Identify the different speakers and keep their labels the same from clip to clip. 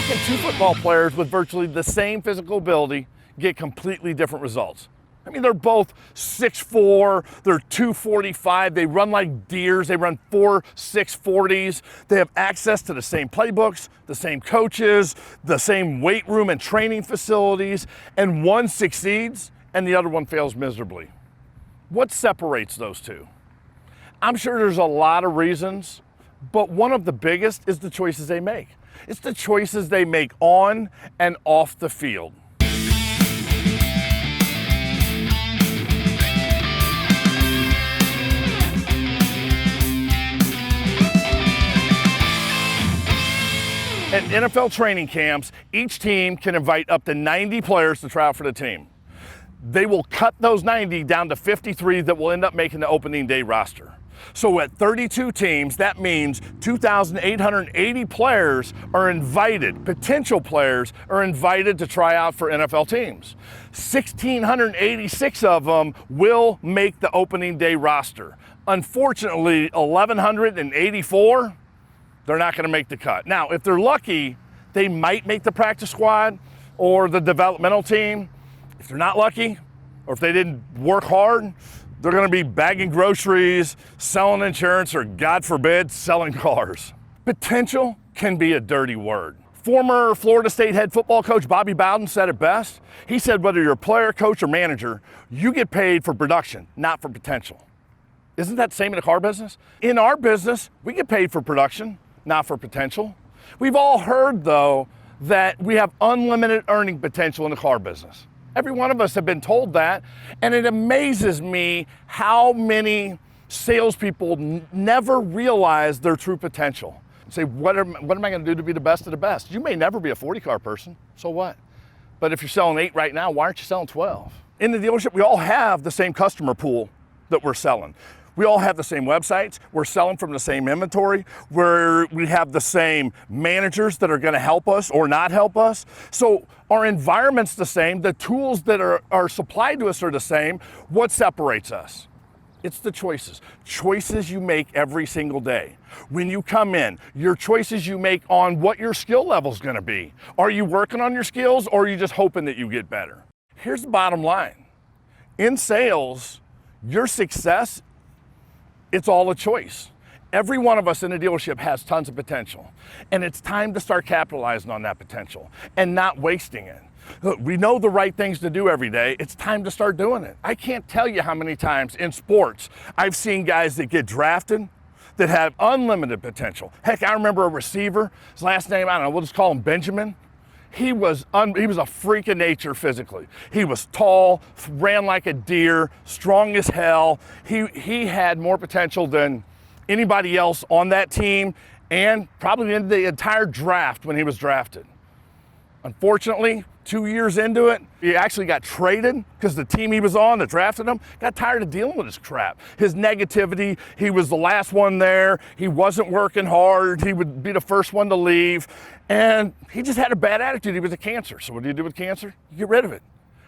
Speaker 1: can two football players with virtually the same physical ability get completely different results? I mean, they're both 6'4", they're 245, they run like deers, they run 4.640s, they have access to the same playbooks, the same coaches, the same weight room and training facilities, and one succeeds and the other one fails miserably. What separates those two? I'm sure there's a lot of reasons, but one of the biggest is the choices they make. It's the choices they make on and off the field. At NFL training camps, each team can invite up to 90 players to try out for the team. They will cut those 90 down to 53 that will end up making the opening day roster. So at 32 teams, that means 2,880 players are invited, potential players are invited to try out for NFL teams. 1,686 of them will make the opening day roster. Unfortunately, 1,184, they're not going to make the cut. Now, if they're lucky, they might make the practice squad or the developmental team. If they're not lucky, or if they didn't work hard, they're going to be bagging groceries, selling insurance, or God forbid, selling cars. Potential can be a dirty word. Former Florida State head football coach Bobby Bowden said it best. He said, whether you're a player, coach, or manager, you get paid for production, not for potential. Isn't that the same in the car business? In our business, we get paid for production, not for potential. We've all heard, though, that we have unlimited earning potential in the car business. Every one of us have been told that, and it amazes me how many salespeople never realize their true potential. Say, what am I going to do to be the best of the best? You may never be a 40-car person, so what? But if you're selling 8 right now, why aren't you selling 12? In the dealership, we all have the same customer pool that we're selling. We all have the same websites. We're selling from the same inventory. We have the same managers that are going to help us or not help us. So our environment's the same. The tools that are supplied to us are the same. What separates us? It's the choices. Choices you make every single day. When you come in, your choices you make on what your skill level is going to be. Are you working on your skills, or are you just hoping that you get better? Here's the bottom line. In sales, your success, it's all a choice. Every one of us in a dealership has tons of potential, and it's time to start capitalizing on that potential and not wasting it. Look, we know the right things to do every day. It's time to start doing it. I can't tell you how many times in sports I've seen guys that get drafted that have unlimited potential. Heck, I remember a receiver, his last name, I don't know, we'll just call him Benjamin. He was a freak of nature physically. He was tall, ran like a deer, strong as hell. He had more potential than anybody else on that team, and probably in the entire draft when he was drafted. Unfortunately, 2 years into it, he actually got traded because the team he was on that drafted him got tired of dealing with his crap. His negativity, he was the last one there, he wasn't working hard, he would be the first one to leave, and he just had a bad attitude. He was a cancer. So what do you do with cancer? You get rid of it.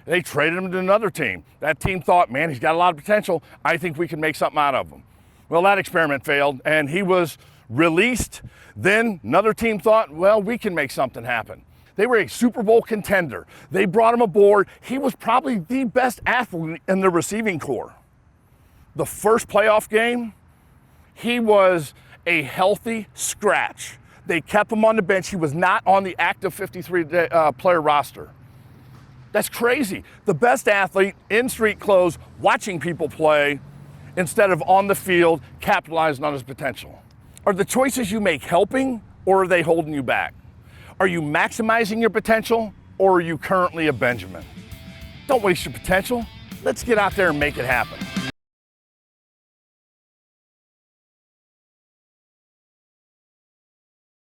Speaker 1: They traded him to another team. That team thought, man, he's got a lot of potential. I think we can make something out of him. Well, that experiment failed, and he was released. Then another team thought, well, we can make something happen. They were a Super Bowl contender. They brought him aboard. He was probably the best athlete in the receiving corps. The first playoff game, he was a healthy scratch. They kept him on the bench. He was not on the active 53-player roster. That's crazy. The best athlete in street clothes, watching people play, instead of on the field, capitalizing on his potential. Are the choices you make helping, or are they holding you back? Are you maximizing your potential, or are you currently a Benjamin? Don't waste your potential. Let's get out there and make it happen.